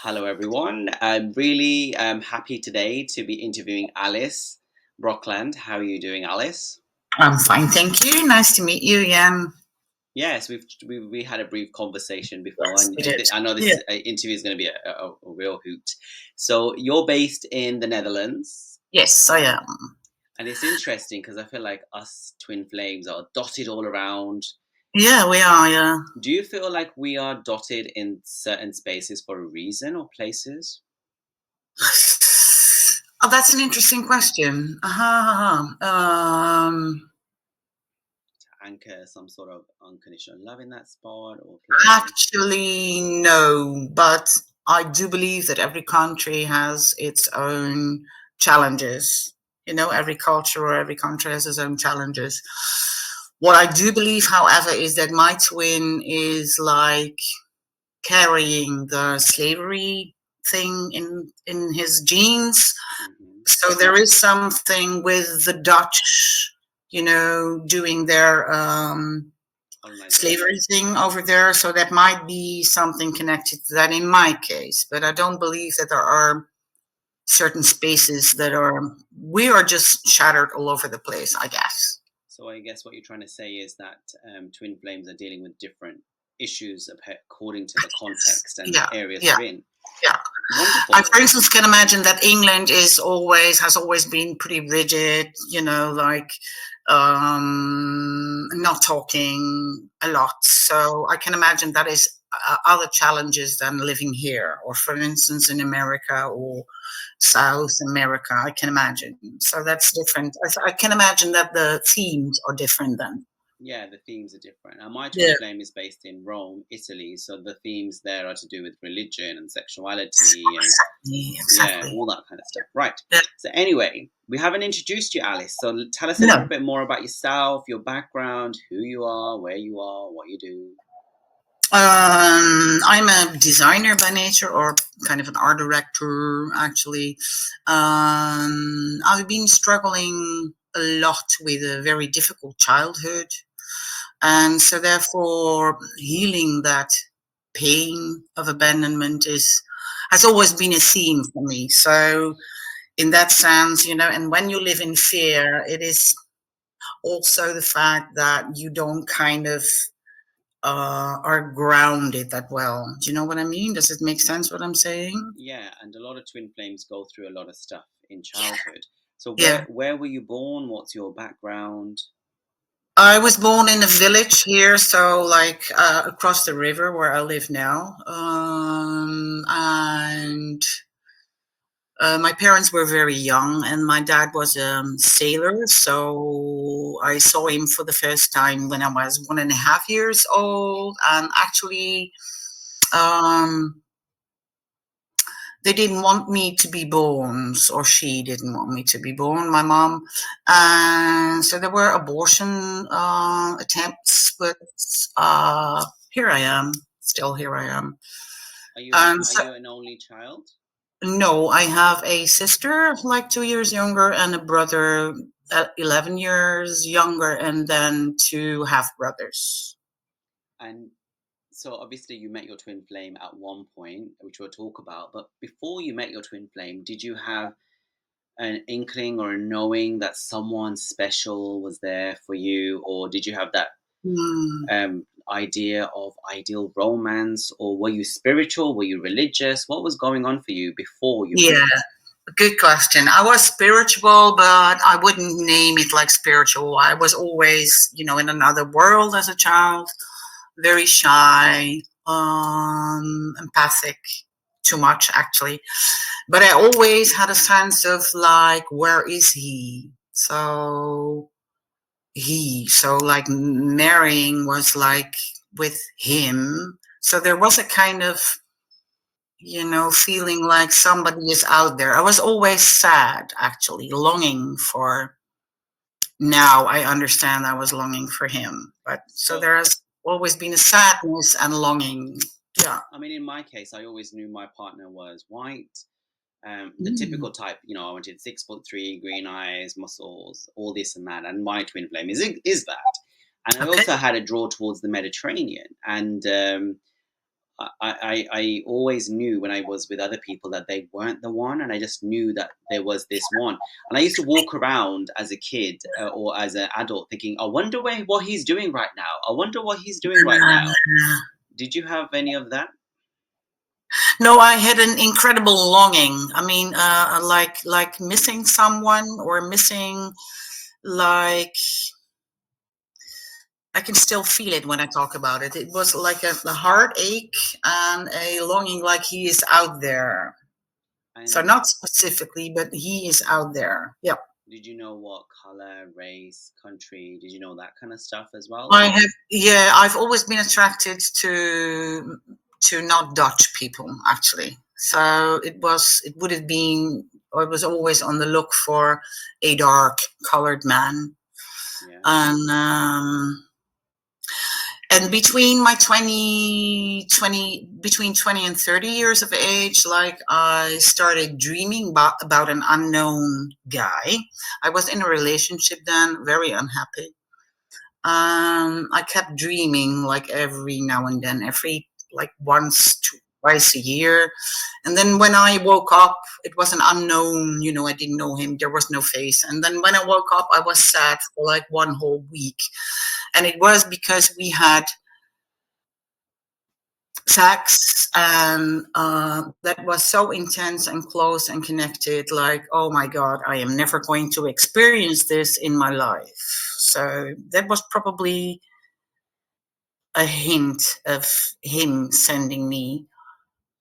Hello, everyone. I'm really happy today to be interviewing Alice Brockland. How are you doing, Alice? I'm fine, thank you. Nice to meet you, Jan. Yes, we had a brief conversation before, Yes, and we did. I know Yeah. this interview is going to be a real hoot. So you're based in the Netherlands, Yes, I am. and it's interesting because I feel like us twin flames are dotted all around. Yeah, we are. Yeah. Do you feel like we are dotted in certain spaces for a reason or places? Oh, that's an interesting question. Anchor some sort of unconditional love in that spot or place? Actually, no, but I do believe that every country has its own challenges. Every culture or every country has its own challenges. What I do believe, however, is that my twin is like carrying the slavery thing in his genes. Hmm. So there is something with the Dutch, doing their slavery Colonization. thing over there. So that might be something connected to that in my case. But I don't believe that there are certain spaces that are, we are just shattered all over the place, I guess. So I guess what you're trying to say is that twin flames are dealing with different issues according to the context and Yeah, areas yeah, they're in. yeah. I, Wonderful. for instance, can imagine that England has always been pretty rigid, like not talking a lot. So I can imagine that is other challenges than living here, or for instance, in America or South America. I can imagine. So that's different. I can imagine that the themes are different then. Yeah, the themes are different. Now, my twin Yeah, flame is based in Rome, Italy, so the themes there are to do with religion and sexuality and exactly, yeah, exactly. all that kind of stuff. Right. Yeah. So anyway, we haven't introduced you, Alice. So tell us a little No. bit more about yourself, your background, who you are, where you are, what you do. I'm a designer by nature, or kind of an art director, actually. I've been struggling a lot with a very difficult childhood, and so therefore healing that pain of abandonment is has always been a theme for me. So in that sense, and when you live in fear, it is also the fact that you don't kind of are grounded that well. Do you know what I mean? Does it make sense what I'm saying? Yeah, and a lot of twin flames go through a lot of stuff in childhood. So Yeah. where were you born? What's your background? I was born in a village here, so like across the river where I live now. And my parents were very young, and my dad was a sailor. So I saw him for the first time when I was 1.5 years old. And actually, um, they didn't want me to be born, or she didn't want me to be born, my mom. And so there were abortion attempts, but here I am, still here I am. And Are so, you an only child? no, I have a sister like 2 years younger and a brother 11 years younger, and then two half brothers. And so obviously you met your twin flame at one point, which we'll talk about. But before you met your twin flame, did you have an inkling or a knowing that someone special was there for you, or did you have that Hmm. idea of ideal romance, or were you spiritual? Were you religious? What was going on for you before you met? Yeah, good question. I was spiritual, but I wouldn't name it like spiritual. I was always, in another world as a child, very shy, empathic, too much actually. But I always had a sense of like, where is he? So like marrying was like with him. So there was a kind of feeling like somebody is out there. I was always sad, actually, longing for. Now I understand I was longing for him. But so So there has always been a sadness and longing. Yeah. I mean, in my case, I always knew my partner was white. The Mm. typical type, I wanted 6'3", green eyes, muscles, all this and that. And my twin flame is that. And I Okay. also had a draw towards the Mediterranean. And I always knew when I was with other people that they weren't the one, and I just knew that there was this one. And I used to walk around as a kid or as an adult thinking, I wonder what he's doing right now. I wonder what he's doing right now. Did you have any of that? No, I had an incredible longing. I mean, like missing someone or missing, like, I can still feel it when I talk about it. It was like a heartache and a longing, like he is out there. So And not specifically, but he is out there. Yeah. did you know what color, race, country? Did you know that kind of stuff as well? I Or have, yeah, I've always been attracted to not Dutch people, actually. So it would have been, I was always on the look for a dark colored man. yeah, And and between my 20 between 20 and 30 years of age, like I started dreaming about an unknown guy. I was in a relationship then, very unhappy. I kept dreaming like every now and then, every like once, twice a year. And then when I woke up, it was an unknown, I didn't know him. There was no face. And then when I woke up, I was sad for like one whole week. And it was because we had sex and that was so intense and close and connected, like, oh my God, I am never going to experience this in my life. So that was probably a hint of him sending me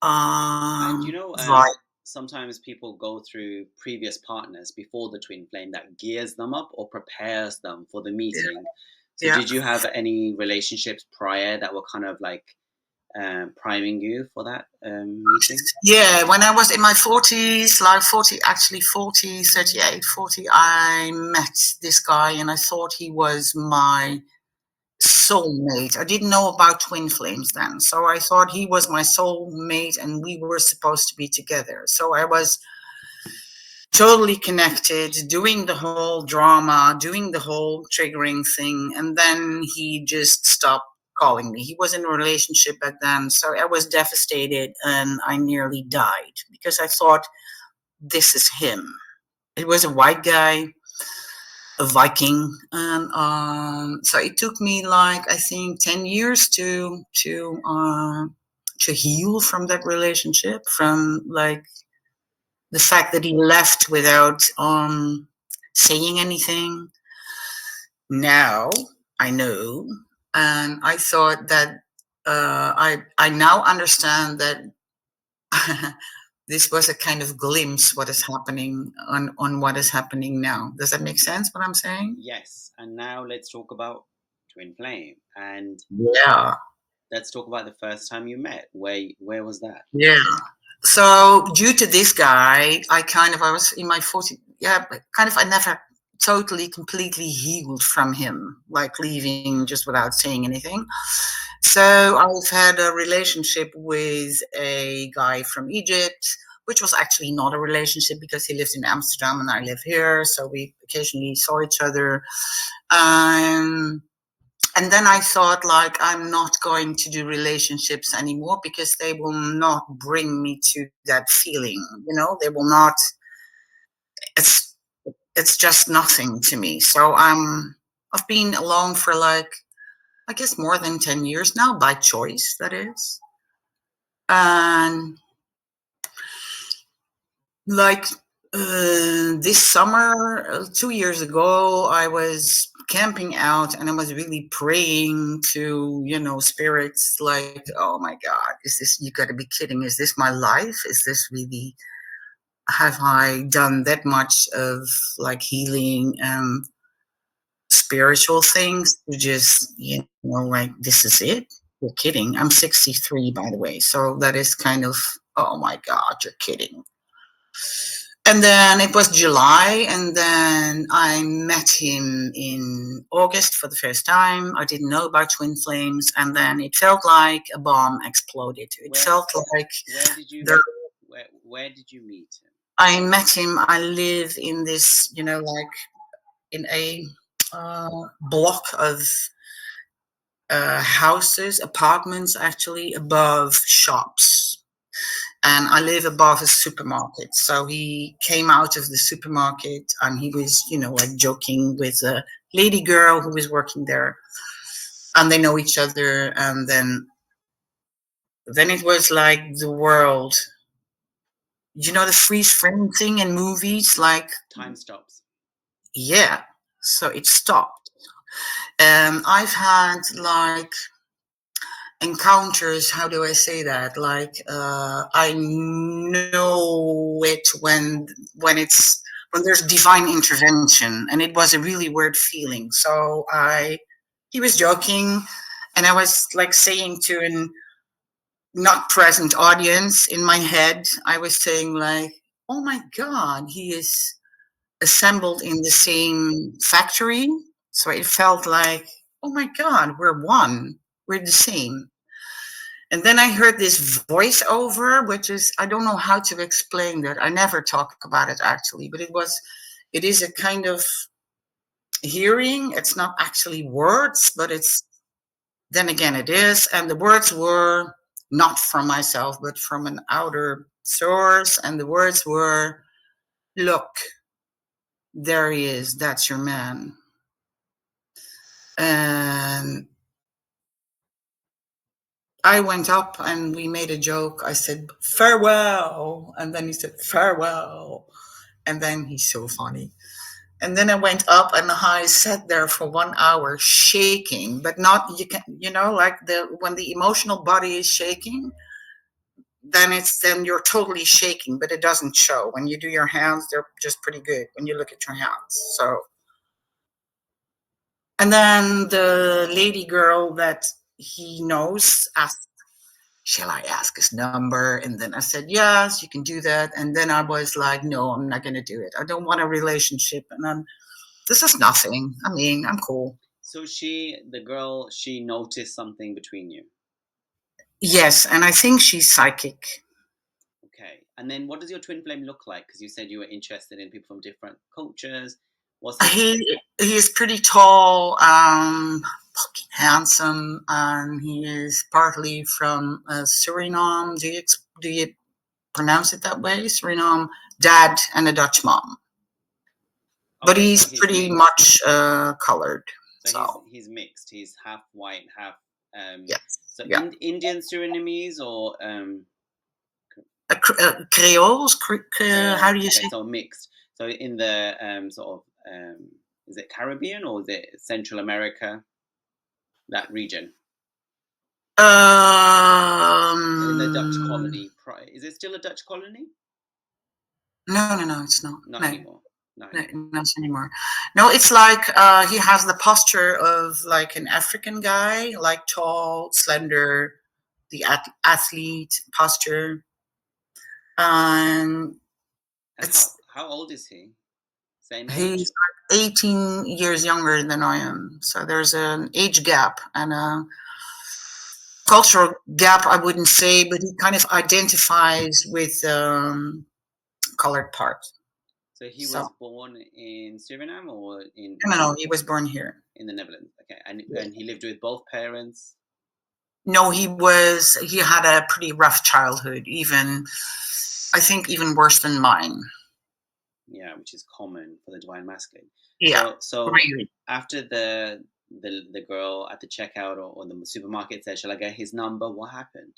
and vibe. sometimes people go through previous partners before the twin flame that gears them up or prepares them for the meeting. So Yeah. did you have any relationships prior that were kind of like priming you for that meeting? Yeah, when I was in my 40s, like 40, actually 40, 38, 40, I met this guy and I thought he was my soulmate. I didn't know about twin flames then. So I thought he was my soulmate and we were supposed to be together. So I was totally connected, doing the whole drama, doing the whole triggering thing. And then he just stopped calling me. He was in a relationship back then. So I was devastated and I nearly died because I thought, this is him. It was a white guy, a Viking, and so it took me like I think 10 years to heal from that relationship, from like the fact that he left without saying anything. Now I know, and I thought that I now understand that this was a kind of glimpse what is happening on what is happening now. Does that make sense? What I'm saying? Yes. And now let's talk about twin flame, and Yeah, let's talk about the first time you met. Where was that? yeah. So due to this guy, I was in my 40s. Yeah, but kind of I never totally completely healed from him, like leaving just without saying anything. So I've had a relationship with a guy from Egypt, which was actually not a relationship because he lives in Amsterdam and I live here. So we occasionally saw each other. Um, and then I thought, like, I'm not going to do relationships anymore because they will not bring me to that feeling. They will not. It's it's just nothing to me. So I've been alone for like I guess more than 10 years now, by choice, that is. And like this summer, 2 years ago, I was camping out and I was really praying to, spirits like, oh my God, is this, you gotta be kidding. Is this my life? Is this really, have I done that much of like healing and spiritual things to just, like, this is it? You're kidding. I'm 63, by the way. So that is kind of, oh my God, you're kidding. And then it was July, and then I met him in August for the first time. I didn't know about twin flames, and then it felt like a bomb exploded. It Where felt like where did you there. where did you meet him? I met him. I live in this, like in a block of houses, apartments actually, above shops. And I live above a supermarket. So he came out of the supermarket and he was, like joking with a lady girl who was working there. And they know each other. And then it was like the world. The freeze frame thing in movies? Like, Time stops. yeah. So it stopped. I've had like encounters. How do I say that? Like, I know it when there's divine intervention, and it was a really weird feeling. So he was joking, and I was like saying to an not present audience in my head, I was saying like, "Oh my God, he is assembled in the same factory." So it felt like, "Oh my God, we're one, we're the same." And then I heard this voiceover, which is, I don't know how to explain that. I never talk about it actually, but it is a kind of hearing. It's not actually words, but then again, it is. And the words were not from myself, but from an outer source. And the words were, "Look, there he is. That's your man." And I went up and we made a joke. I said, "Farewell." And then he said, "Farewell." And then he's so funny. And then I went up and I sat there for 1 hour shaking, but not, like when the emotional body is shaking, then you're totally shaking, but it doesn't show. When you do your hands, they're just pretty good when you look at your hands. So, and then the lady girl that he knows asked, "Shall I ask his number?" And then I said, "Yes, you can do that." And then I was like, "No, I'm not going to do it. I don't want a relationship." And this is nothing. I mean, I'm cool. So the girl, she noticed something between you. Yes, and I think she's psychic. Okay. And then what does your twin flame look like? Because you said you were interested in people from different cultures. What's his? He is pretty tall, fucking handsome, and he is partly from Suriname. Do you pronounce it that way? Suriname, dad and a Dutch mom. But Okay, so he's he's pretty mixed. much colored. So So he's mixed. He's half white, half yes, so yeah. Indian Surinamese or Creoles, how Creole. do you Okay, say? so mixed. So in the sort of is it Caribbean or is it Central America? That region. In the Dutch Um, colony. Is it still a Dutch colony? no, it's not. Not No, anymore. Not no, anymore. not anymore. No, it's like he has the posture of like an African guy, like tall, slender, the athlete posture, and And it's how old is he? Same he's age? like 18 years younger than I am. So there's an age gap and a cultural gap, I wouldn't say, but he kind of identifies with colored part. So he So was born in Suriname or no, he was born here. in the Netherlands. Okay, Yeah. and he lived with both parents. No, he had a pretty rough childhood, even I think even worse than mine. Yeah, which is common for the divine masculine. Yeah, So really. after the girl at the checkout or the supermarket said, "Shall I get his number?" What happened?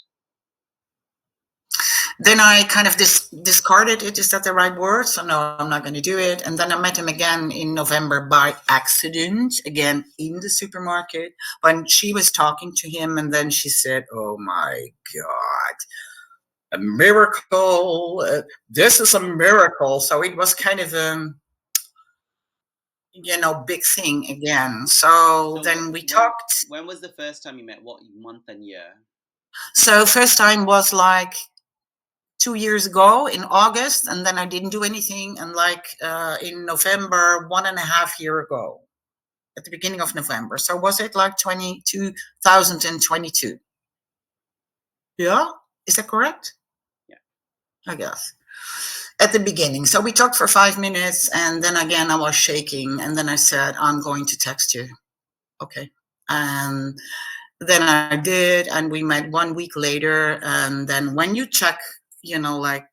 Then I kind of discarded it. Is that the right word? So no, I'm not going to do it. And then I met him again in November by accident, again in the supermarket, when she was talking to him, and then she said, "Oh my God, a miracle! This is a miracle." So it was kind of a big thing again. So So then we talked. when was the first time you met? What month and year? So first time was like 2 years ago in August, and then I didn't do anything. And like in November, 1.5 years ago, at the beginning of November. So was it like 2022? Yeah, is that correct? Yeah. I guess at the beginning. So we talked for 5 minutes, and then again I was shaking, and then I said, "I'm going to text you." Okay. And Then I did, and we met 1 week later. And then when you check, like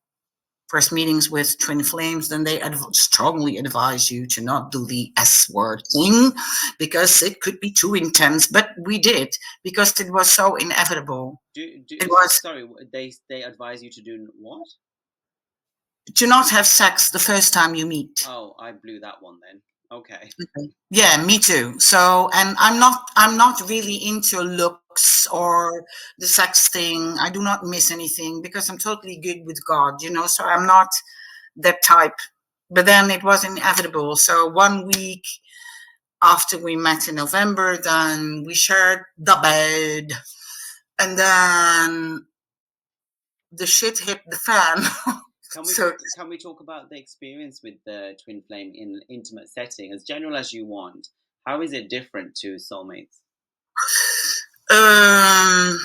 first meetings with twin flames, then they strongly advise you to not do the S word thing because it could be too intense. But we did because it was so inevitable. It was Sorry, they advise you to do what? to not have sex the first time you meet. Oh, I blew that one then. Okay. Okay. Yeah, me too. So, and I'm not really into looks or the sex thing. I do not miss anything because I'm totally good with God. So I'm not that type. But then it was inevitable. So 1 week after we met in November, then we shared the bed, and then the shit hit the fan. So Can we talk about the experience with the twin flame in an intimate setting, as general as you want? How is it different to soulmates? um,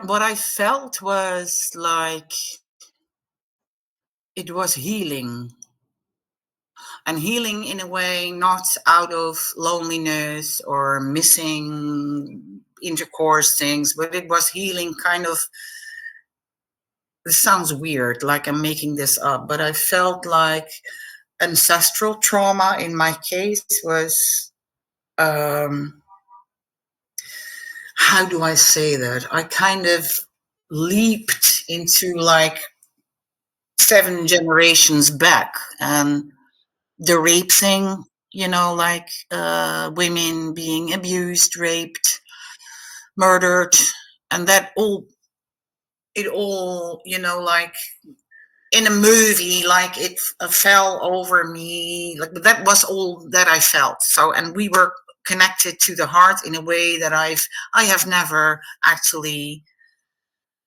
what I felt was like it was healing, and healing in a way not out of loneliness or missing intercourse things, but it was healing kind of. This sounds weird, like I'm making this up, but I felt like ancestral trauma in my case was, how do I say that? I kind of leaped into like 7 generations back, and the rape thing, like women being abused, raped, murdered, and like in a movie, like it fell over me. Like that was all that I felt. So, and we were connected to the heart in a way that I have never actually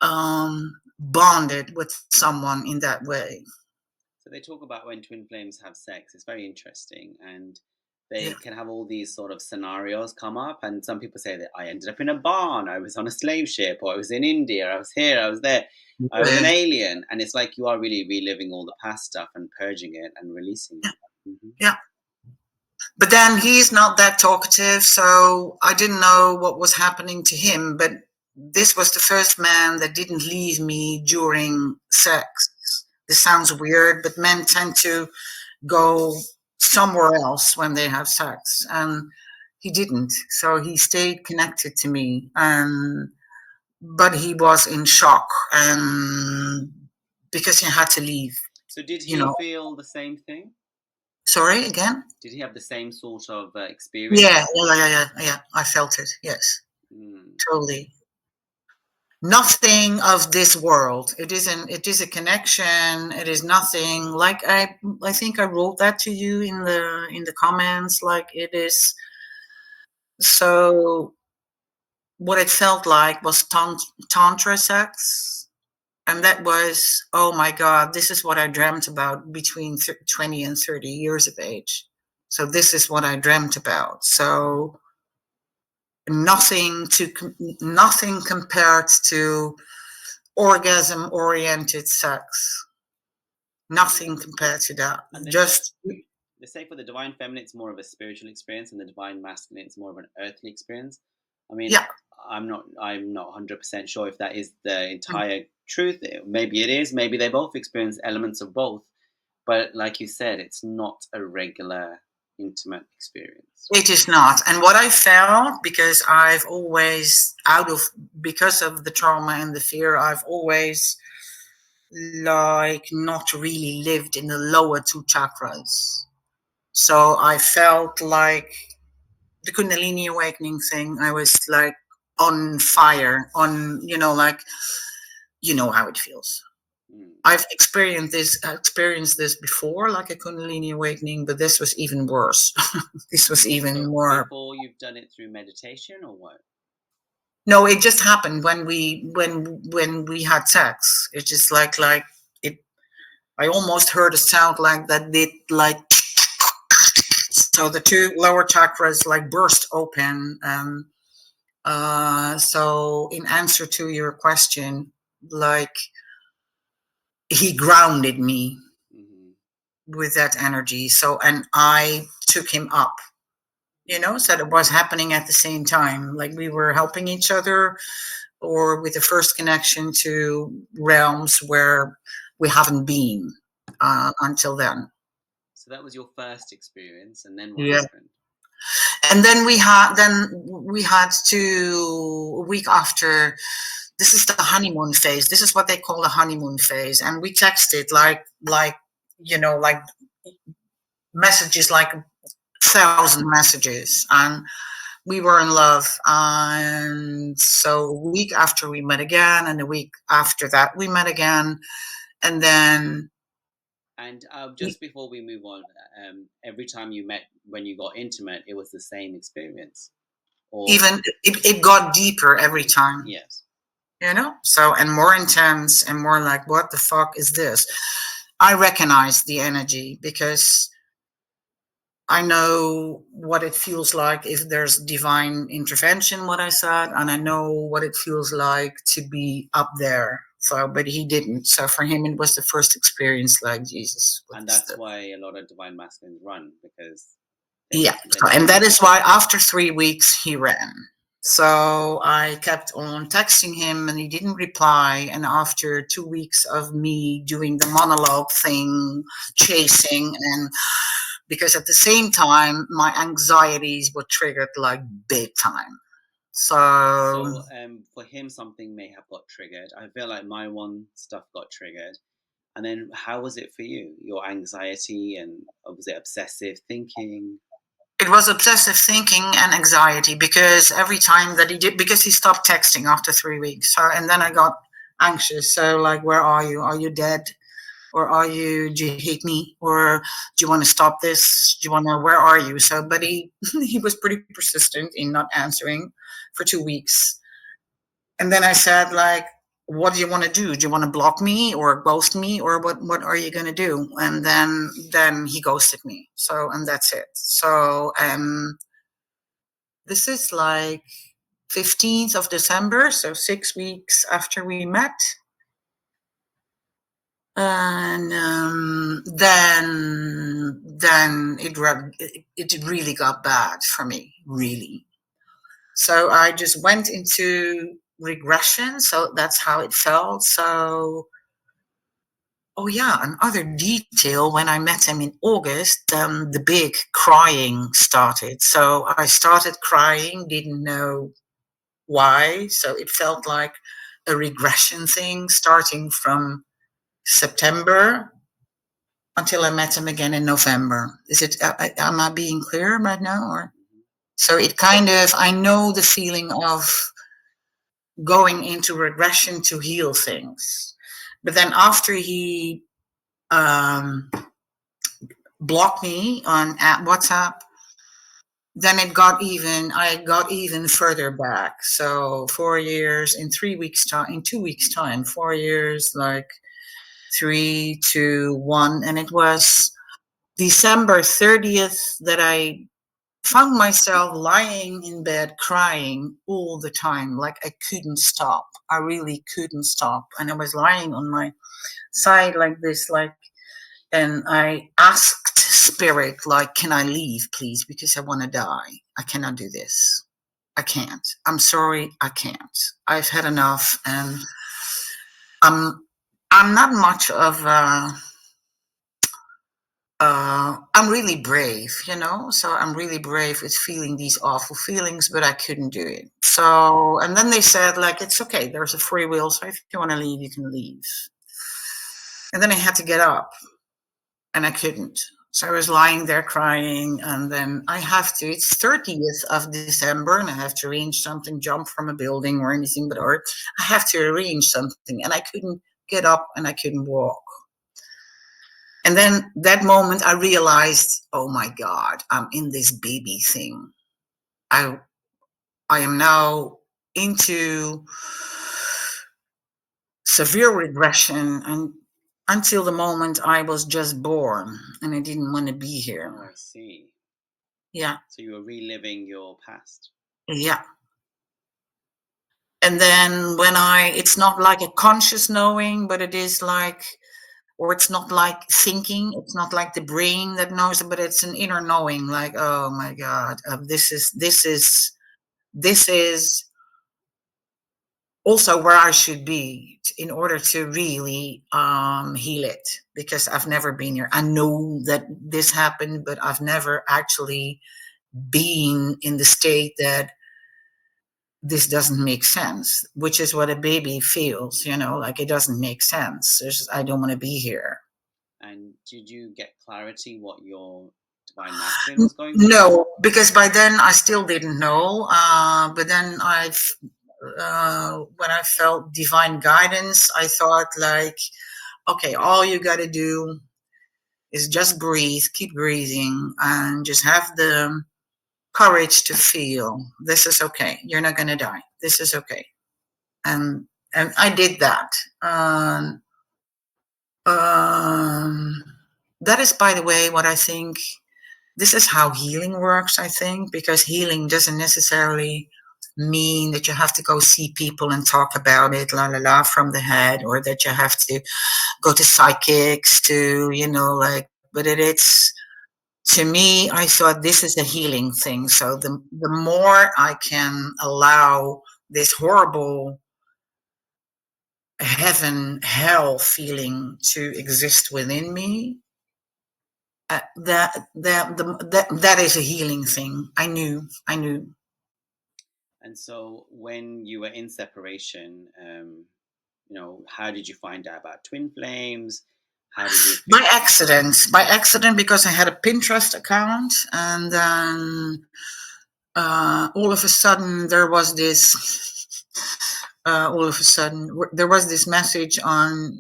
bonded with someone in that way. So they talk about when twin flames have sex. It's very interesting, and Yeah. they can have all these sort of scenarios come up. And some people say that I ended up in a barn, I was on a slave ship, or I was in India, I was here, I was there, I was an Yeah. alien, and it's like you are really reliving all the past stuff and purging it and releasing it. Mm-hmm. Yeah. But then he's not that talkative, so I didn't know what was happening to him. But this was the first man that didn't leave me during sex. This sounds weird, but men tend to go somewhere else when they have sex. And he didn't. So he stayed connected to me. But he was in shock, and because he had to leave, So did you he know. feel the same thing? Sorry, again? Did he have the same sort of experience? Yeah. I felt it. Yes, Mm. totally. Nothing of this world. It is a connection. It is nothing like I think I wrote that to you in the comments. Like it is. So what it felt like was tantra sex, and that was, oh my god, this is what I dreamt about between 20 and 30 years of age. So this is what I dreamt about. So nothing compared to orgasm oriented sex. Nothing compared to that. And Just they say for the divine feminine, it's more of a spiritual experience, and the divine masculine, it's more of an earthly experience. I mean, yeah. I'm not 100% sure if that is the entire truth. Maybe it is. Maybe they both experience elements of both. But like you said, it's not a regular intimate experience. It is not. And what I felt, because I've always because of the trauma and the fear, I've always like not really lived in the lower two chakras. So I felt like the Kundalini awakening thing, I was like on fire, like, how it feels. Mm. I've experienced this before, like a Kundalini awakening, but this was even worse. This was even So more. before you've done it through meditation or what? No, it just happened when we had sex. It's just like it. I almost heard a sound like that. Did like so the two lower chakras like burst open. So in answer to your question, like he grounded me Mm-hmm. with that energy. So, and I took him up. So it was happening at the same time. Like we were helping each other, or with the first connection to realms where we haven't been until then. So that was your first experience, and then what Yeah. happened? And then we had to, a week after, this is the honeymoon phase. This is what they call the honeymoon phase. And we texted like messages, like 1,000 messages, and we were in love. And so a week after we met again, and a week after that we met again, and then And just before we move on, every time you met, when you got intimate, it was the same experience, or even it got deeper every deeper? time. Yes. So, and more intense, and more like, what the fuck is this? I recognize the energy because I know what it feels like if there's divine intervention, what I said, and I know what it feels like to be up there. So, but he didn't. So for him, it was the first experience, like, Jesus. And that's why a lot of divine masculines run, because Yeah. they're So, not and that ready. is why after 3 weeks, he ran. So I kept on texting him and he didn't reply. And after 2 weeks of me doing the monologue thing, chasing, and because at the same time my anxieties were triggered like big time. So So for him, something may have got triggered. I feel like my one stuff got triggered. And then how was it for you? Your anxiety, and was it obsessive thinking? it was obsessive thinking and anxiety, because every time that he did, because he stopped texting after 3 weeks. So, and then I got anxious. So like, where are you? Are you dead? Or do you hate me? Or do you want to stop this? Do you want to, where are you? So, but he was pretty persistent in not answering for 2 weeks. And then I said, like, what do you want to do? Do you want to block me or ghost me, or what are you going to do? And then he ghosted me. So, and that's it. So, this is like 15th of December, so 6 weeks after we met. And then it really got bad for me, really. So I just went into regression. So that's how it felt. So, oh yeah, another detail, when I met him in August, the big crying started. So I started crying, didn't know why. So it felt like a regression thing starting from September until I met him again in November. Is it? Am I being clear right now? Or Mm-hmm. so it kind of, I know the feeling of going into regression to heal things, but then after he um, blocked me on at WhatsApp, then I got even further back. So 4 years in 3 weeks time, in 2 weeks time, 4 years, like 3, 2, 1, and it was December 30th that I found myself lying in bed crying all the time. Like I couldn't stop. I really couldn't stop. And I was lying on my side like this, like, and I asked spirit, like, can I leave, please? Because I want to die. I cannot do this. I can't. I'm sorry. I can't. I've had enough. And I'm, I'm not much of I'm really brave. So I'm really brave with feeling these awful feelings, but I couldn't do it. So, and then they said, like, it's okay, there's a free will. So if you want to leave, you can leave. And then I had to get up, and I couldn't. So I was lying there crying, and then it's 30th of December, and I have to arrange something, jump from a building or anything, or I have to arrange something, and I couldn't get up and I couldn't walk. And then that moment I realized, oh my God, I'm in this baby thing. I I am now into severe regression, and until the moment I was just born and I didn't want to be Oh, here. I see. Yeah. So you were reliving your past. Yeah. And then it's not like a conscious knowing, but it is like or it's not like thinking, it's not like the brain that knows, but it's an inner knowing, like, oh my God, this is also where I should be in order to really heal it, because I've never been here. I know that this happened, but I've never actually been in the state that this doesn't make sense, which is what a baby feels, like it doesn't make sense. I don't want to be here. And did you get clarity what your divine masculine was going through? No, because by then I still didn't know. But then when I felt divine guidance, I thought like, okay, all you got to do is just breathe, keep breathing, and just have the courage to feel this is okay. You're not gonna die. This is okay. And I did that. Um, um, that is, by the way, what I think. This is how healing works, I think, because healing doesn't necessarily mean that you have to go see people and talk about it, la la la, from the head, or that you have to go to psychics to, like, but it's, to me, I thought this is a healing thing. So the more I can allow this horrible heaven, hell feeling to exist within me, that is a healing thing. I knew. And so when you were in separation, how did you find out about twin flames? How did you By feel? accident, because I had a Pinterest account, and then all of a sudden there was this. All of a sudden there was this message on,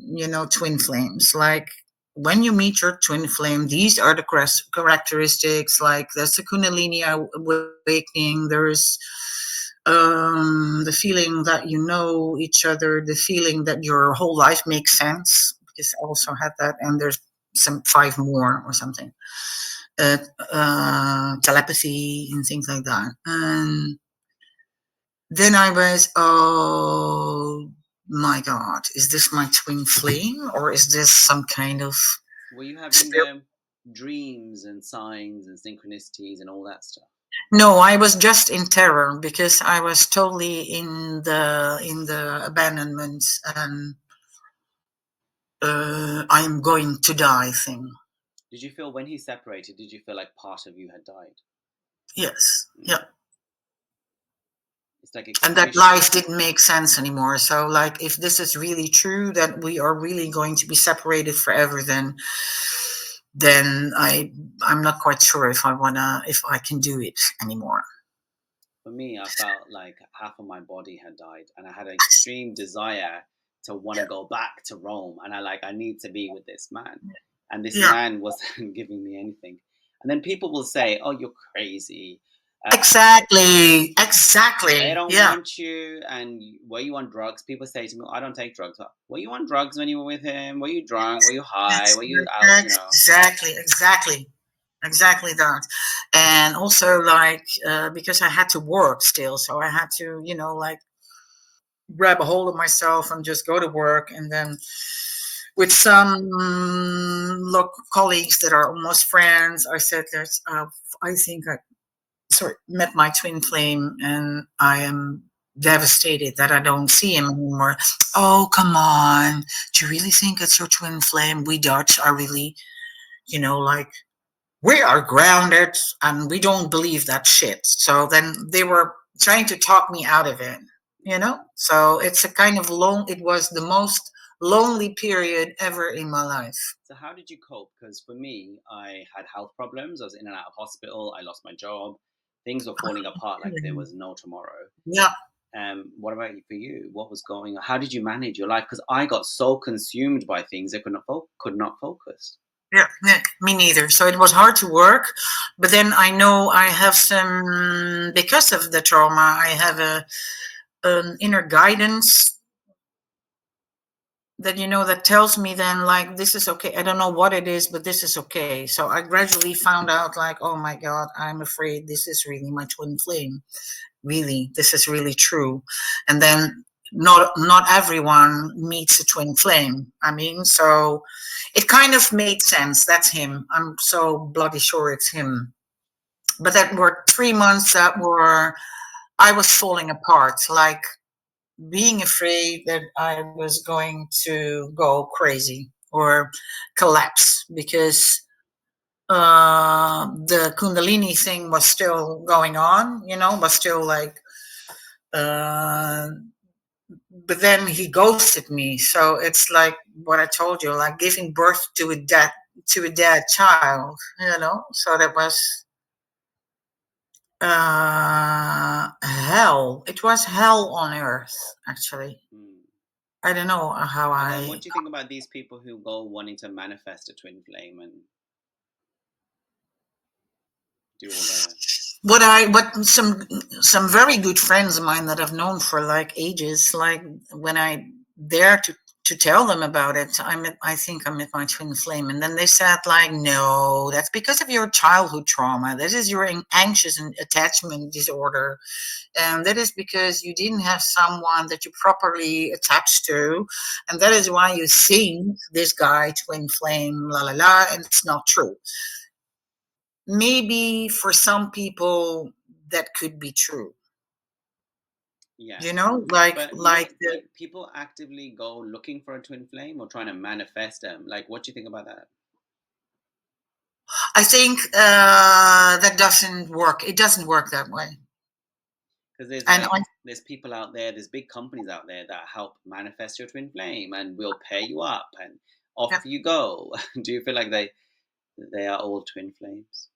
twin flames, like, when you meet your twin flame, these are the characteristics, like there's the kundalini awakening, there's the feeling that you know each other, the feeling that your whole life makes sense, because I also had that, and there's some five more or something, uh, telepathy and things like that. And then I was, oh my God, is this my twin flame, or is this some kind of Were you having spirit? dreams and signs and synchronicities and all that stuff? No, I was just in terror because I was totally in the abandonment and I'm going to die thing. Did you feel when he separated? Did you feel like part of you had died? Yes, Mm. yeah. It's like And that excruciating. life didn't make sense anymore. So, like, if this is really true, that we are really going to be separated forever, then I'm not quite sure if I can do it anymore. For me, I felt like half of my body had died, and I had an extreme desire to want to go back to Rome, and I need to be with this man, and this Yeah, man wasn't giving me anything. And then people will say, "Oh, you're crazy. Uh, exactly, they exactly. don't Yeah, want you." And were you on drugs? People say to me, "I don't take drugs." Were you on drugs when you were with him? Were you drunk? Were you high? that's Were you out? exactly that. And also, like, because I had to work still, so I had to, like, grab a hold of myself and just go to work, and then with some local colleagues that are almost friends, I said that I think I met my twin flame, and I am devastated that I don't see him anymore. Oh, come on. Do you really think it's your twin flame? We Dutch are really, like, we are grounded and we don't believe that shit. So then they were trying to talk me out of it. So it's a kind of it was the most lonely period ever in my life. So how did you cope? Because for me, I had health problems. I was in and out of hospital. I lost my job. Things were falling apart like there was no tomorrow. Yeah. What about for you? What was going on? How did you manage your life? Because I got so consumed by things I could not focus. Yeah, me neither. So it was hard to work, but then I know I have some, because of the trauma, I have an inner guidance that, that tells me then, like, this is okay. I don't know what it is, but this is okay. So I gradually found out, like, oh my God, I'm afraid this is really my twin flame. Really, this is really true. And then not everyone meets a twin flame. I mean, so it kind of made sense. That's him. I'm so bloody sure it's him. But that were 3 months that were I was falling apart, like being afraid that I was going to go crazy or collapse because the Kundalini thing was still going on, was still like, uh, but then he ghosted me. So it's like what I told you, like giving birth to a dead child, So that was hell. It was hell on earth, actually. Mm. I don't know how And then I. what do you think about these people who go wanting to manifest a twin flame and do all the What some very good friends of mine that I've known for like ages, like when I dare to tell them about it, I think I'm at my twin flame, and then they said like, no, that's because of your childhood trauma. This is your anxious and attachment disorder, and that is because you didn't have someone that you properly attached to, and that is why you think this guy twin flame, la la la, and it's not true. Maybe for some people that could be true, yeah. like But like people actively go looking for a twin flame or trying to manifest them. Like, what do you think about that? I think that doesn't work. It doesn't work that way. Because there's And like there's people out there, there's big companies out there that help manifest your twin flame and will pay you up and off yeah, you go. Do you feel like they are all twin flames?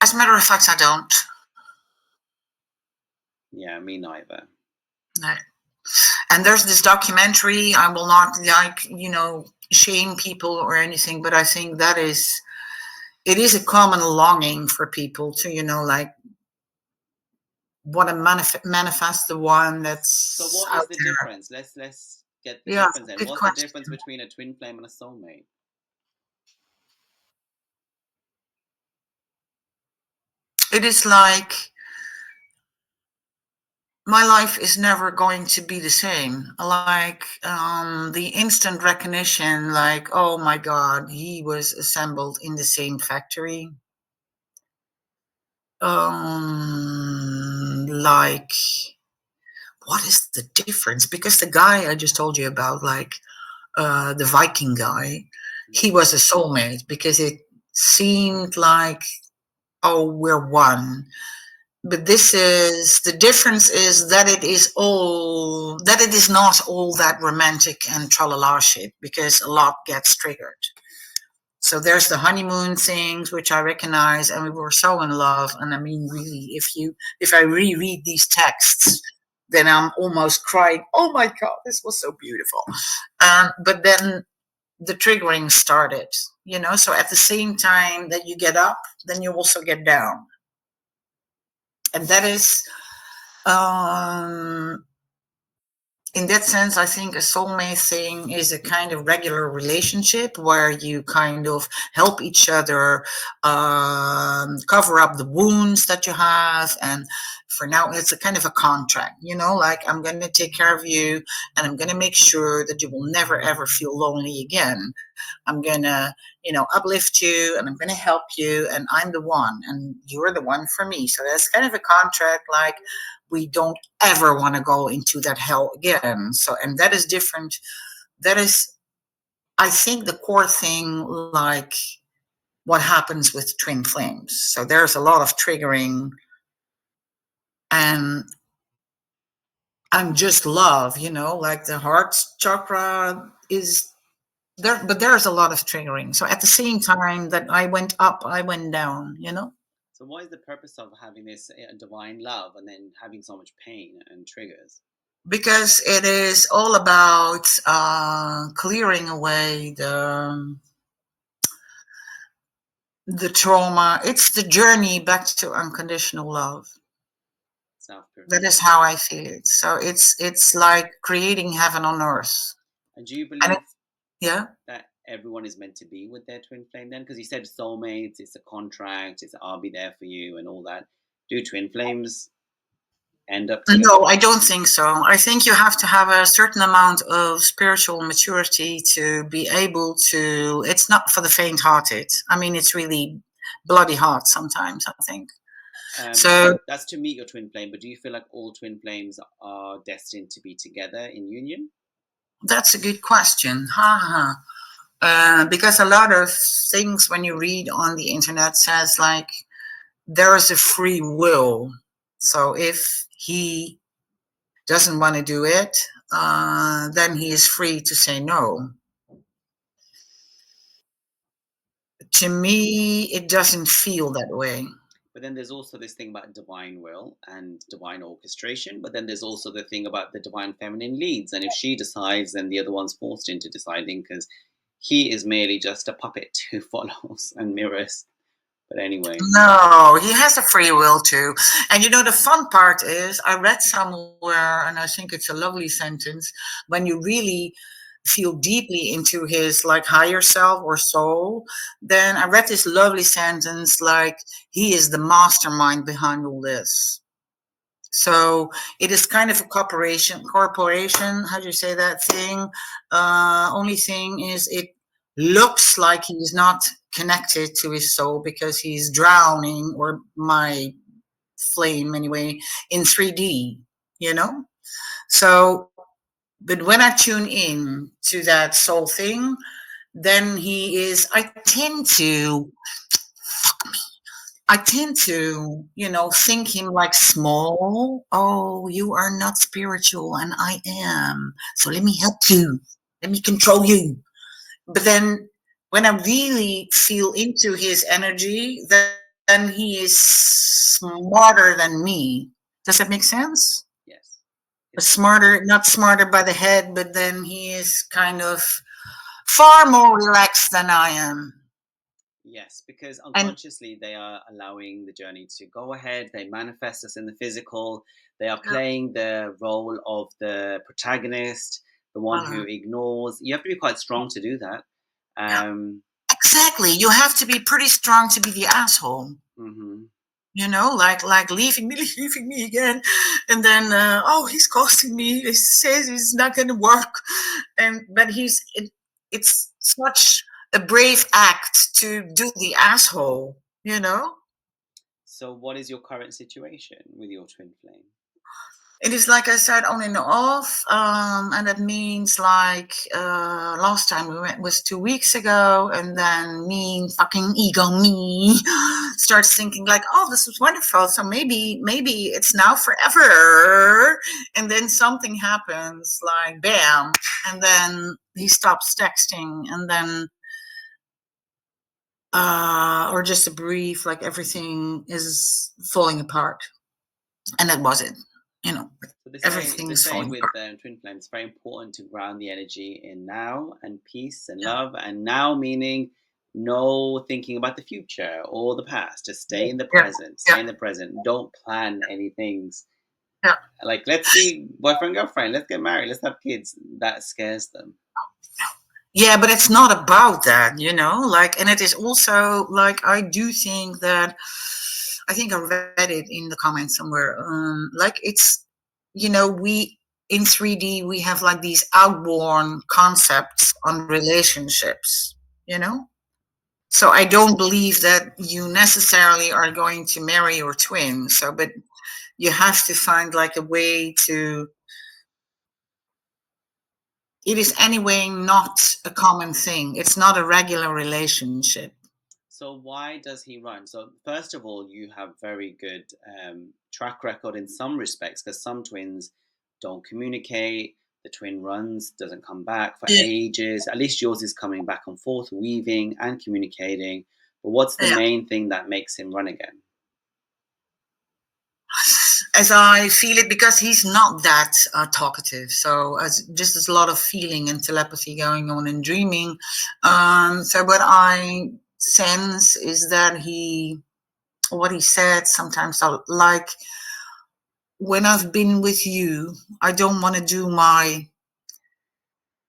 as a matter of fact, I don't. Yeah, me neither. No. And there's this documentary. I will not like shame people or anything, but I think that it is a common longing for people to like want to manifest the one So that's what out is the there. difference? Let's get the Yeah, difference then. good What's the question. difference between a twin flame and a soulmate? It is like my life is never going to be the same. Like the instant recognition, like, oh my God, he was assembled in the same factory. Like, what is the difference? Because the guy I just told you about, like the Viking guy, he Mm. was a soulmate because it seemed like, oh, we're one. But this is the difference is that it is not all that romantic and tralala shit because a lot gets triggered. So there's the honeymoon things which I recognize, and we were so in love. And I mean, really, if I reread these texts, then I'm almost crying. Oh my God, this was so beautiful. But then the triggering started. So at the same time that you get up, then you also get down, and that is um, in that sense, I think a soulmate thing is a kind of regular relationship where you kind of help each other cover up the wounds that you have. And for now, it's a kind of a contract, like I'm going to take care of you and I'm going to make sure that you will never ever feel lonely again. I'm going to, uplift you and I'm going to help you and I'm the one and you're the one for me. So that's kind of a contract, like we don't ever want to go into that hell again. So, and that is different. That is, I think, the core thing, like what happens with twin flames. So there's a lot of triggering and just love, like the heart chakra is there, but there's a lot of triggering. So at the same time that I went up, I went down. So what is the purpose of having this divine love and then having so much pain and triggers? Because it is all about clearing away the trauma. It's the journey back to unconditional love. Self That is how purification. I feel it. So it's like creating heaven on earth. And do you And it, believe yeah, that everyone is meant to be with their twin flame then? Because you said soulmates, it's a contract, it's I'll be there for you and all that. Do twin flames end up No, together? I don't think so. I think you have to have a certain amount of spiritual maturity to be able to. It's not for the faint-hearted. I mean, it's really bloody hard sometimes, I think. So That's to meet your twin flame, but do you feel like all twin flames are destined to be together in union? that's a good question. Ha ha. Because a lot of things when you read on the internet says like there is a free will. So if he doesn't want to do it, then he is free to say no. To me, it doesn't feel that way. But then there's also this thing about divine will and divine orchestration. But then there's also the thing about the divine feminine leads. And if she decides, then the other one's forced into deciding because he is merely just a puppet who follows and mirrors. But anyway, No, he has a free will too. And you know, the fun part is, I read somewhere, and I think it's a lovely sentence, when you really feel deeply into his like higher self or soul, then I read this lovely sentence like, he is the mastermind behind all this. So it is kind of a corporation. How do you say that thing? Only thing is, it looks like he's not connected to his soul because he's drowning, or my flame anyway, in 3D. You know. So, but when I tune in to that soul thing, then he is. I tend to, think him like small. Oh, you are not spiritual and I am. So let me help you. Let me control you. But then when I really feel into his energy, then he is smarter than me. Does that make sense? yes. It's Smarter, not smarter by the head, but then he is kind of far more relaxed than I am. Yes, because And unconsciously they are allowing the journey to go ahead. They manifest us in the physical. They are yeah, playing the role of the protagonist, the one who uh, ignores. You have to be quite strong to do that. yeah. Um, Exactly. You have to be pretty strong to be the asshole. mhm. Like leaving me again, and then oh, he's costing me. He says it's not going to work, and but it's such a brave act to do the asshole. You know. So, what is your current situation with your twin flame? It is like I said, on and off, and that means like last time we went was 2 weeks ago, and then me, fucking ego me, starts thinking like, oh, this was wonderful, so maybe it's now forever, and then something happens, like bam, and then he stops texting, and then or just a brief, like everything is falling apart, and that was it, you know, So everything they is say falling with apart. twin flames, it's very important to ground the energy in now and peace and Yeah. love. And now meaning no thinking about the future or the past. Just stay in the Yeah, present. Stay yeah, in the present. Don't plan any things. yeah. Like let's be boyfriend girlfriend. Let's get married. Let's have kids. That scares them. Yeah, but it's not about that, like, and it is also like, I do think that, I think I read it in the comments somewhere. Like, it's, we in 3D, we have like these outborn concepts on relationships, you know? So I don't believe that you necessarily are going to marry your twin. So, but you have to find like a way to, it is anyway not a common thing. It's not a regular relationship. So why does he run? So first of all, you have very good track record in some respects because some twins don't communicate. The twin runs, doesn't come back for Yeah, ages. At least yours is coming back and forth, weaving and communicating. But what's the yeah. main thing that makes him run again? As I feel it, because he's not that talkative. So as just there's a lot of feeling and telepathy going on and dreaming. So what I sense is that what he said sometimes, like, when I've been with you, I don't want to do my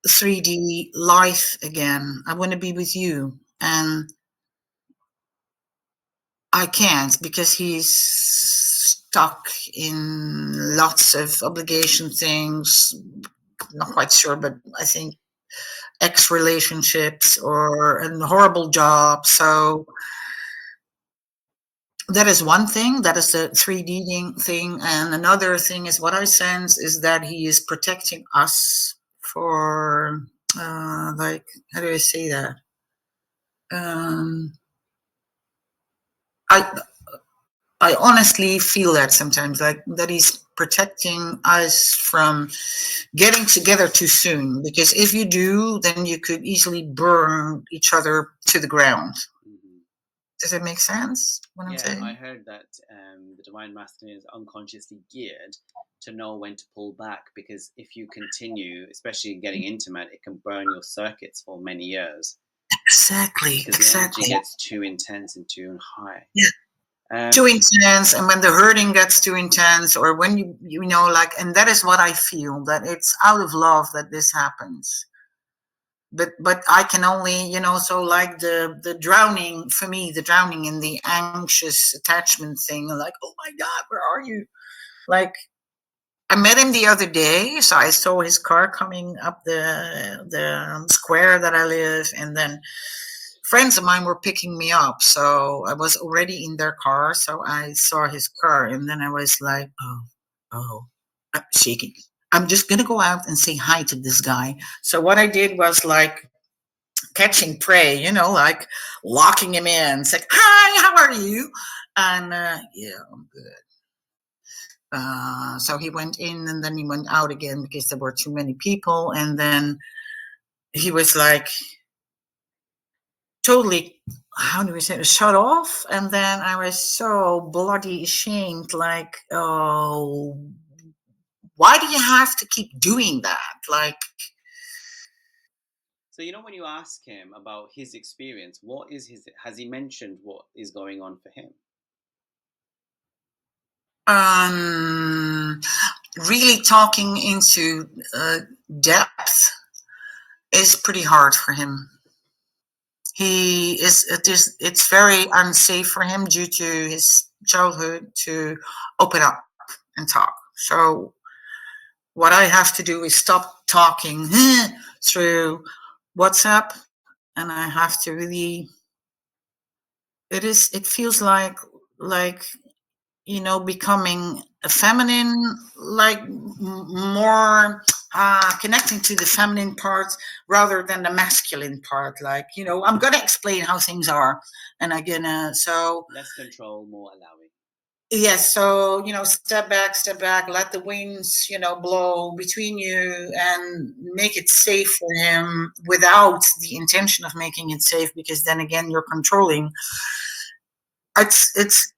3D life again. I want to be with you. And I can't because he's stuck in lots of obligation things. Not quite sure, but I think ex relationships or a horrible job. So that is one thing. That is the 3D thing. And another thing is what I sense is that he is protecting us for, like, how do I say that? Um, I I honestly feel that sometimes, like that he's protecting us from getting together too soon. Because if you do, then you could easily burn each other to the ground. Hmm. Does it make sense what I'm Yeah, I saying? heard that the divine masculine is unconsciously geared to know when to pull back, because if you continue, especially getting intimate, it can burn your circuits for many years Exactly, because the energy exactly. gets too intense and too high. Yeah. Um, Too intense, and when the hurting gets too intense, or when you know, like, and that is what I feel, that it's out of love that this happens. But I can only, so like the drowning, for me, the drowning in the anxious attachment thing, like, oh my god, where are you? Like, I met him the other day, so I saw his car coming up the square that I live, and then friends of mine were picking me up, so I was already in their car, so I saw his car, and then I was like, oh, I'm shaking. I'm just gonna go out and say hi to this guy. So what I did was like catching prey, like locking him in. It's like, hi, how are you? And yeah, I'm good. So he went in and then he went out again because there were too many people. And then he was like totally, how do we say it, shut off. And then I was so bloody ashamed, like, oh, why do you have to keep doing that? Like, so when you ask him about his experience, what is his? Has he mentioned what is going on for him? um, really talking into depth is pretty hard for him. It's very unsafe for him due to his childhood to open up and talk. So what I have to do is stop talking through WhatsApp, and I have to really. It feels like becoming a feminine, like more connecting to the feminine part rather than the masculine part. Like, I'm gonna explain how things are, and I'm gonna so Less control, more allowing. yes, so step back, let the winds blow between you, and make it safe for him without the intention of making it safe, because then again you're controlling. It's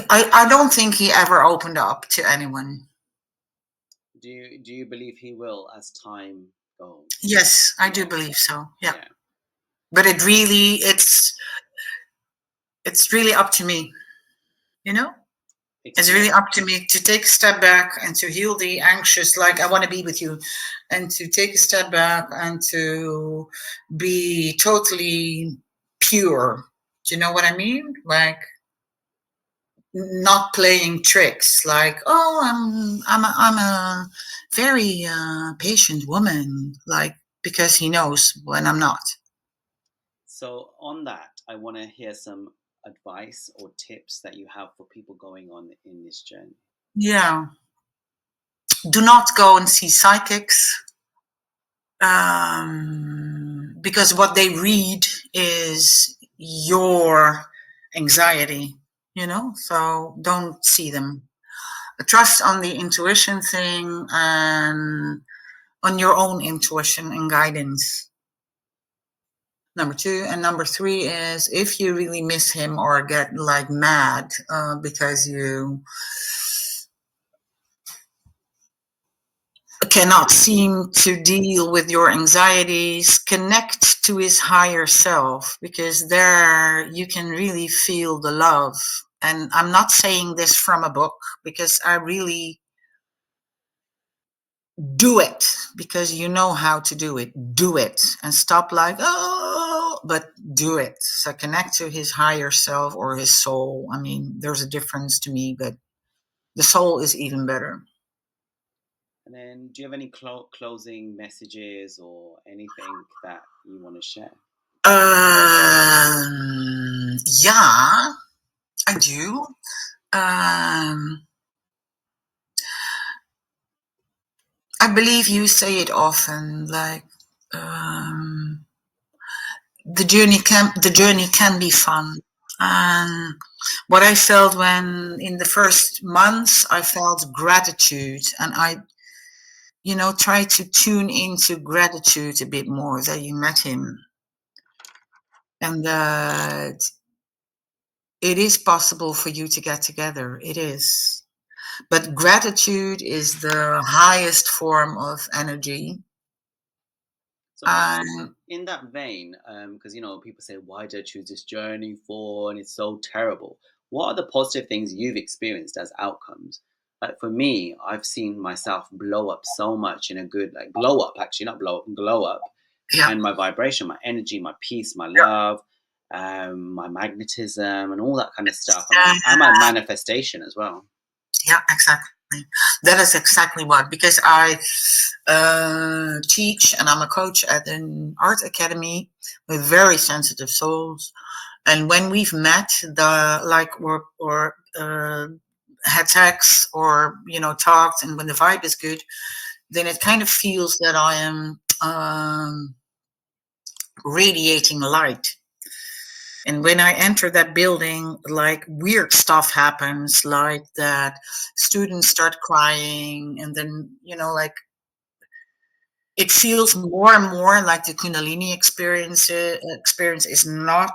I don't think he ever opened up to anyone. Do you believe he will as time goes? Yes, I do Yeah, believe so. Yeah. yeah, But it's really up to me, you know? It's really explain. up to me to take a step back and to heal the anxious, like, I want to be with you, and to take a step back and to be totally pure. Do you know what I mean? Like, not playing tricks, like, oh, I'm a very patient woman, like, because he knows when I'm not. So on that, I want to hear some advice or tips that you have for people going on in this journey. Yeah. Do not go and see psychics, because what they read is your anxiety, so don't see them. Trust on the intuition thing and on your own intuition and guidance. Number two. And number three is, if you really miss him or get like mad because you cannot seem to deal with your anxieties, connect to his higher self, because there you can really feel the love. And I'm not saying this from a book, because I really do it, because you know how to do it. Do it and stop like, oh, but do it. So connect to his higher self or his soul. I mean, there's a difference to me, but The soul is even better. And then, do you have any closing messages or anything that you want to share? Yeah, I do. Um, I believe you say it often, like um, the journey can be fun. And what I felt when in the first months, I felt gratitude, and I, try to tune into gratitude a bit more that you met him, and that it is possible for you to get together. It is. But gratitude is the highest form of energy. So, And in that vein, because people say, "Why did I choose this journey for?" and it's so terrible. What are the positive things you've experienced as outcomes? Like for me, I've seen myself blow up so much in a good, like glow up, actually, not blow up, glow up, yeah, and my vibration, my energy, my peace, my yeah, love, my magnetism, and all that kind of stuff, and my yeah, manifestation as well. yeah, exactly. That is exactly what, because I teach and I'm a coach at an art academy with very sensitive souls. And when we've met, the like or had sex or talked, and when the vibe is good, then it kind of feels that I am radiating light. And when I enter that building, like weird stuff happens, like that students start crying, and then like it feels more and more like the Kundalini experience is not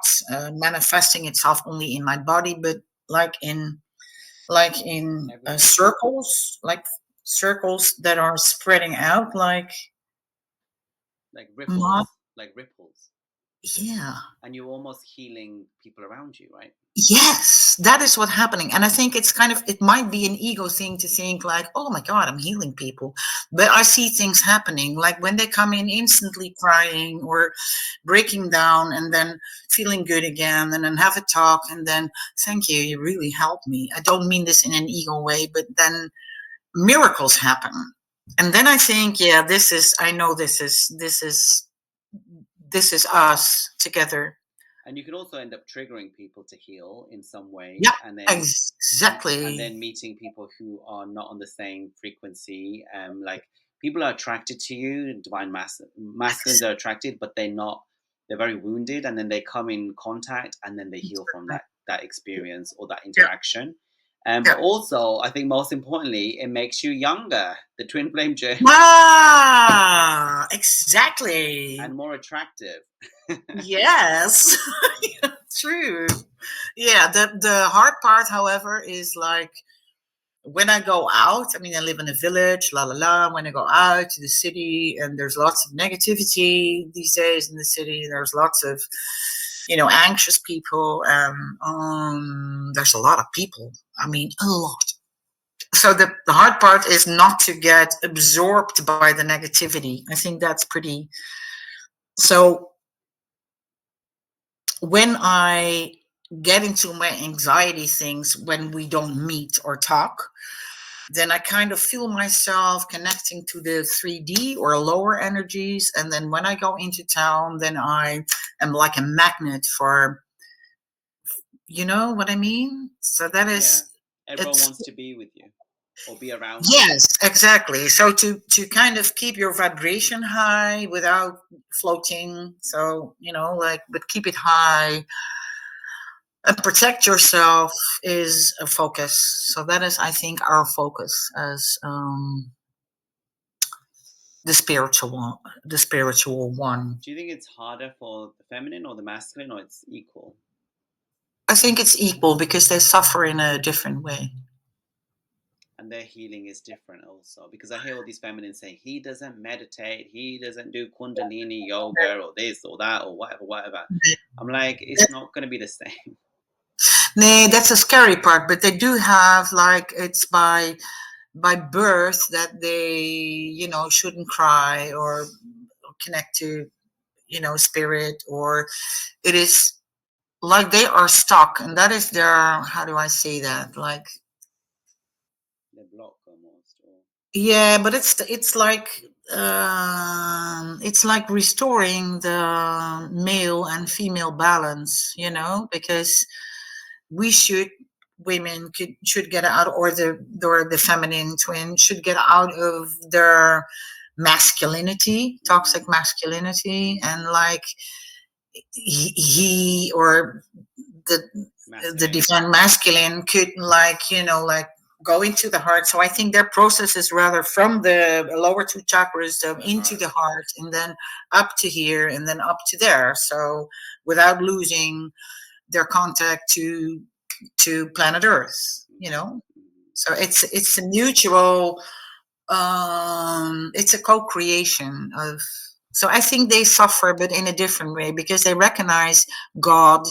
manifesting itself only in my body, but like in Everywhere, circles, like circles that are spreading out, like like not, ripples, yeah. and you're almost healing people around you, right? Yes, that is what's happening. And I think it might be an ego thing to think like, oh my God, I'm healing people. But I see things happening, like when they come in instantly crying or breaking down and then feeling good again and then have a talk and then, thank you, you really helped me. I don't mean this in an ego way, but then miracles happen. And then I think, yeah, I know this is us together. And you can also end up triggering people to heal in some way, Yeah, and then and exactly. then meeting people who are not on the same frequency. Like people are attracted to you, divine masculines are attracted, but they're very wounded, and then they come in contact, and then they heal from that experience or that Yeah, interaction. But yeah. also, I think most importantly, it makes you younger. The twin flame journey, Ah, exactly. and more attractive. Yes, true. Yeah, the hard part, however, is like when I go out. I mean, I live in a village, la la la. When I go out to the city, and there's lots of negativity these days in the city. There's lots of anxious people. There's a lot of people. I mean, a lot. So the hard part is not to get absorbed by the negativity. I think that's pretty. So when I get into my anxiety things when we don't meet or talk, then I kind of feel myself connecting to the 3D or lower energies. And then when I go into town, then I am like a magnet for, you know what I mean? So that Yeah, is, everyone it's, wants to be with you or be around you. yes, exactly. So to kind of keep your vibration high without floating. So, like, but keep it high and protect yourself is a focus. So that is, I think, our focus as the spiritual one. Do you think it's harder for the feminine or the masculine, or it's equal? I think it's equal because they suffer in a different way. And their healing is different also. Because I hear all these feminines saying, he doesn't meditate, he doesn't do Kundalini yoga, or this or that, or whatever, whatever. I'm like, it's not going to be the same. Nah, that's a scary part, but they do have, like, it's by birth that they shouldn't cry or connect to spirit, or it is like they are stuck, and that is their, how do I say that, like Yeah, but it's like restoring the male and female balance, because we should should get out, or the feminine twin should get out of their masculinity, toxic Mm-hmm. masculinity, and Mm-hmm. like he or the the Masculine. divine masculine could, like go into the heart. So I think their process is rather from the lower two chakras, The into heart. the heart, and then up to here, and then up to there, so without losing their contact to planet earth, Mm-hmm. Mm-hmm. so Yeah. it's a mutual, it's a co-creation of. So I think they suffer, but in a different way, because they recognize God,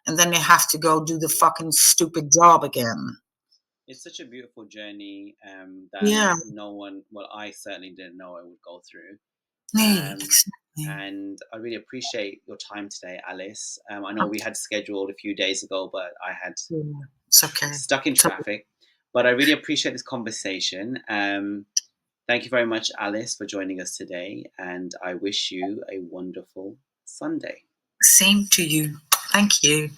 and then they have to go do the fucking stupid job again. It's such a beautiful journey that Yeah. no one, well, I certainly didn't know I would go through. Hey, Um, exactly. and I really appreciate your time today, Alice. I know we had scheduled a few days ago, but I had Yeah, it's okay. stuck in It's okay. traffic. But I really appreciate this conversation. Thank you very much, Alice, for joining us today, and I wish you a wonderful Sunday. Same to you. Thank you.